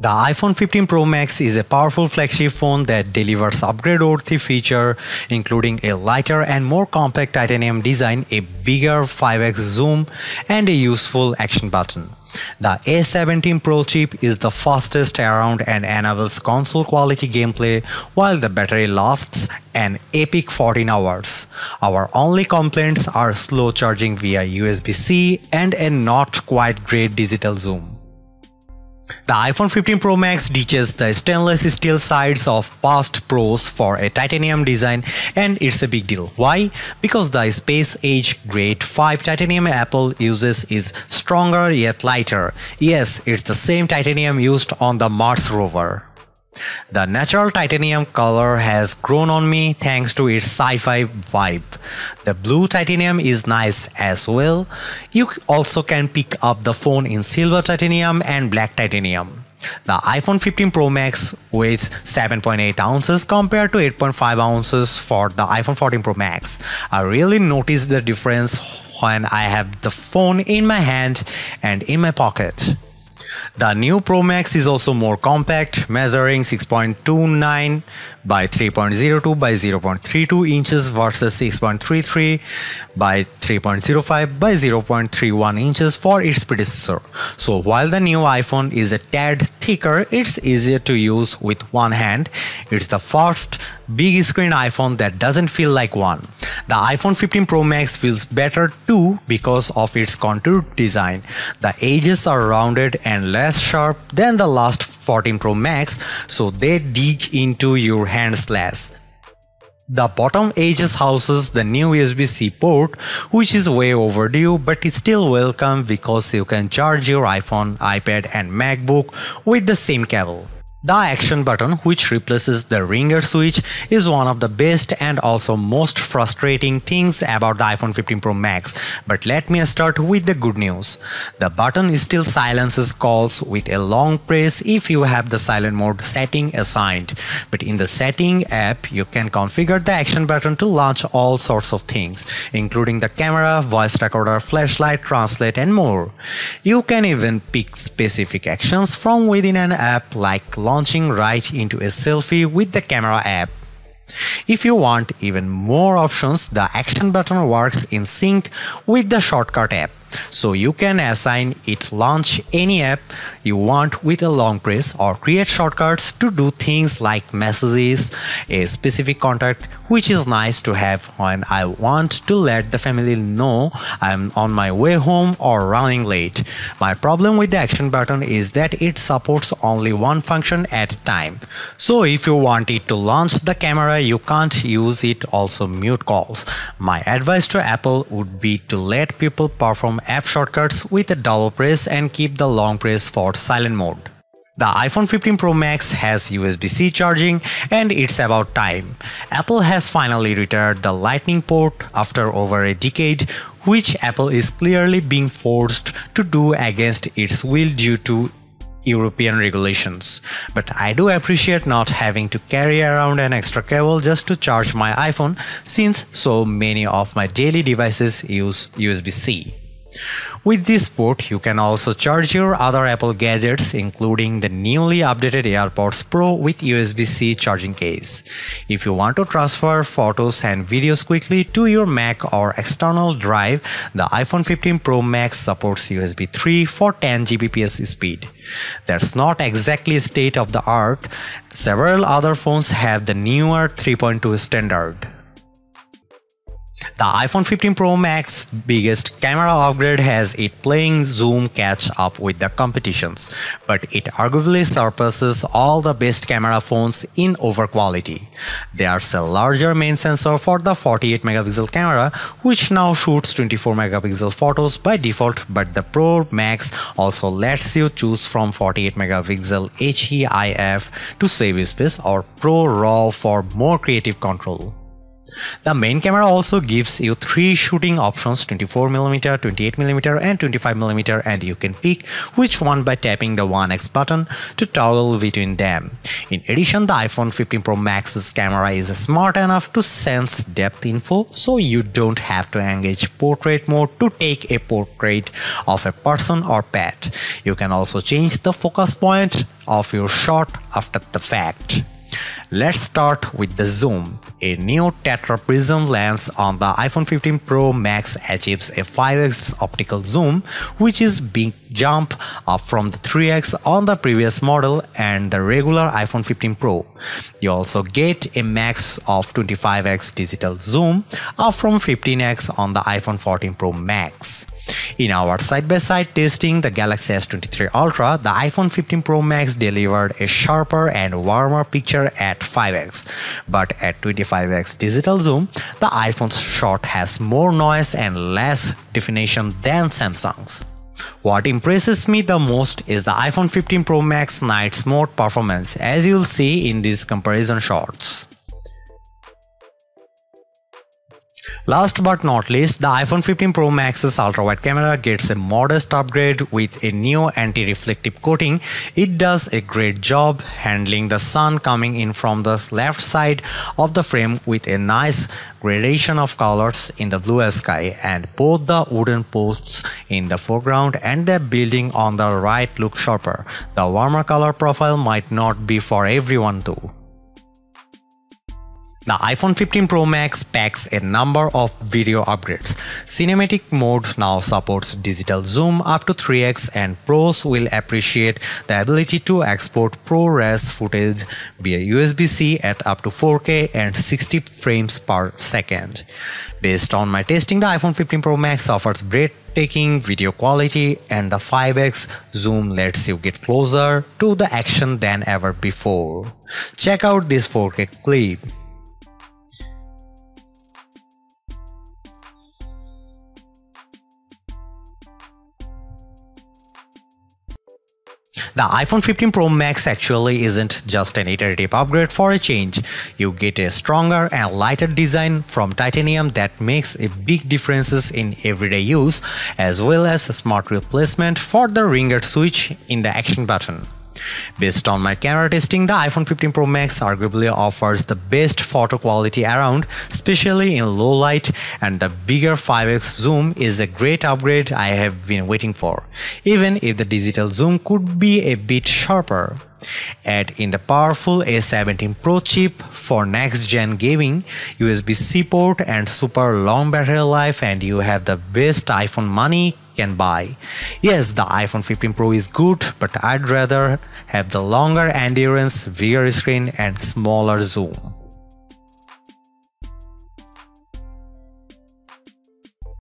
The iPhone 15 Pro Max is a powerful flagship phone that delivers upgrade-worthy features including a lighter and more compact titanium design, a bigger 5x zoom, and a useful action button. The A17 Pro chip is the fastest around and enables console-quality gameplay while the battery lasts an epic 14 hours. Our only complaints are slow charging via USB-C and a not quite great digital zoom. The iPhone 15 Pro Max ditches the stainless steel sides of past Pros for a titanium design, and it's a big deal. Why? Because the Space Age Grade 5 titanium Apple uses is stronger yet lighter. Yes, it's the same titanium used on the Mars rover. The natural titanium color has grown on me thanks to its sci-fi vibe. The blue titanium is nice as well. You also can pick up the phone in silver titanium and black titanium. The iPhone 15 Pro Max weighs 7.8 ounces compared to 8.5 ounces for the iPhone 14 Pro Max. I really noticed the difference when I have the phone in my hand and in my pocket. The new Pro Max is also more compact, measuring 6.29 by 3.02 by 0.32 inches versus 6.33 by 3.05 by 0.31 inches for its predecessor. So while the new iPhone is a tad thicker, it's easier to use with one hand. It's the first big screen iPhone that doesn't feel like one. The iPhone 15 Pro Max feels better too because of its contoured design. The edges are rounded and less sharp than the last 14 Pro Max, so they dig into your hands less. The bottom edges houses the new USB-C port, which is way overdue, but it's still welcome because you can charge your iPhone, iPad and MacBook with the same cable. The action button, which replaces the ringer switch, is one of the best and also most frustrating things about the iPhone 15 Pro Max. But let me start with the good news. The button still silences calls with a long press if you have the silent mode setting assigned. But in the setting app, you can configure the action button to launch all sorts of things, including the camera, voice recorder, flashlight, translate and more. You can even pick specific actions from within an app, like launching right into a selfie with the camera app. If you want even more options, the action button works in sync with the shortcut app, so you can assign it launch any app you want with a long press or create shortcuts to do things like messages, a specific contact, which is nice to have when I want to let the family know I'm on my way home or running late. My problem with the action button is that it supports only one function at a time. So if you want it to launch the camera, you can't use it also mute calls. My advice to Apple would be to let people perform app shortcuts with a double press and keep the long press for silent mode. The iPhone 15 Pro Max has USB-C charging, and it's about time. Apple has finally retired the Lightning port after over a decade, which Apple is clearly being forced to do against its will due to European regulations. But I do appreciate not having to carry around an extra cable just to charge my iPhone, since so many of my daily devices use USB-C. With this port, you can also charge your other Apple gadgets, including the newly updated AirPods Pro with USB-C charging case. If you want to transfer photos and videos quickly to your Mac or external drive, the iPhone 15 Pro Max supports USB 3 for 10 Gbps speed. That's not exactly state of the art. Several other phones have the newer 3.2 standard. The iPhone 15 Pro Max biggest camera upgrade has it playing zoom catch up with the competitions, but it arguably surpasses all the best camera phones in over quality. There's a larger main sensor for the 48 megapixel camera, which now shoots 24 megapixel photos by default, but the Pro Max also lets you choose from 48 megapixel HEIF to save space or Pro RAW for more creative control. The main camera also gives you 3 shooting options: 24mm, 28mm and 25mm, and you can pick which one by tapping the 1x button to toggle between them. In addition, the iPhone 15 Pro Max's camera is smart enough to sense depth info, so you don't have to engage portrait mode to take a portrait of a person or pet. You can also change the focus point of your shot after the fact. Let's start with the zoom. A new tetra prism lens on the iPhone 15 Pro Max achieves a 5x optical zoom, which is big jump up from the 3x on the previous model and the regular iPhone 15 Pro. You also get a max of 25x digital zoom, up from 15x on the iPhone 14 Pro Max. In our side-by-side testing the Galaxy S23 Ultra, the iPhone 15 Pro Max delivered a sharper and warmer picture at 5x, but at 25x digital zoom, the iPhone's shot has more noise and less definition than Samsung's. What impresses me the most is the iPhone 15 Pro Max night mode performance, as you'll see in these comparison shots. Last but not least, the iPhone 15 Pro Max's ultra-wide camera gets a modest upgrade with a new anti-reflective coating. It does a great job handling the sun coming in from the left side of the frame with a nice gradation of colors in the blue sky, and both the wooden posts in the foreground and the building on the right look sharper. The warmer color profile might not be for everyone though. The iPhone 15 Pro Max packs a number of video upgrades. Cinematic mode now supports digital zoom up to 3x, and pros will appreciate the ability to export ProRes footage via USB-C at up to 4K and 60 frames per second. Based on my testing, the iPhone 15 Pro Max offers breathtaking video quality, and the 5x zoom lets you get closer to the action than ever before. Check out this 4K clip. The iPhone 15 Pro Max actually isn't just an iterative upgrade for a change. You get a stronger and lighter design from titanium that makes a big difference in everyday use, as well as a smart replacement for the ringer switch in the action button. Based on my camera testing, the iPhone 15 Pro Max arguably offers the best photo quality around, especially in low light, and the bigger 5x zoom is a great upgrade I have been waiting for, even if the digital zoom could be a bit sharper. Add in the powerful A17 Pro chip for next-gen gaming, USB-C port and super long battery life, and you have the best iPhone money can buy. Yes, the iPhone 15 Pro is good, but I'd rather have the longer endurance, bigger screen and smaller zoom.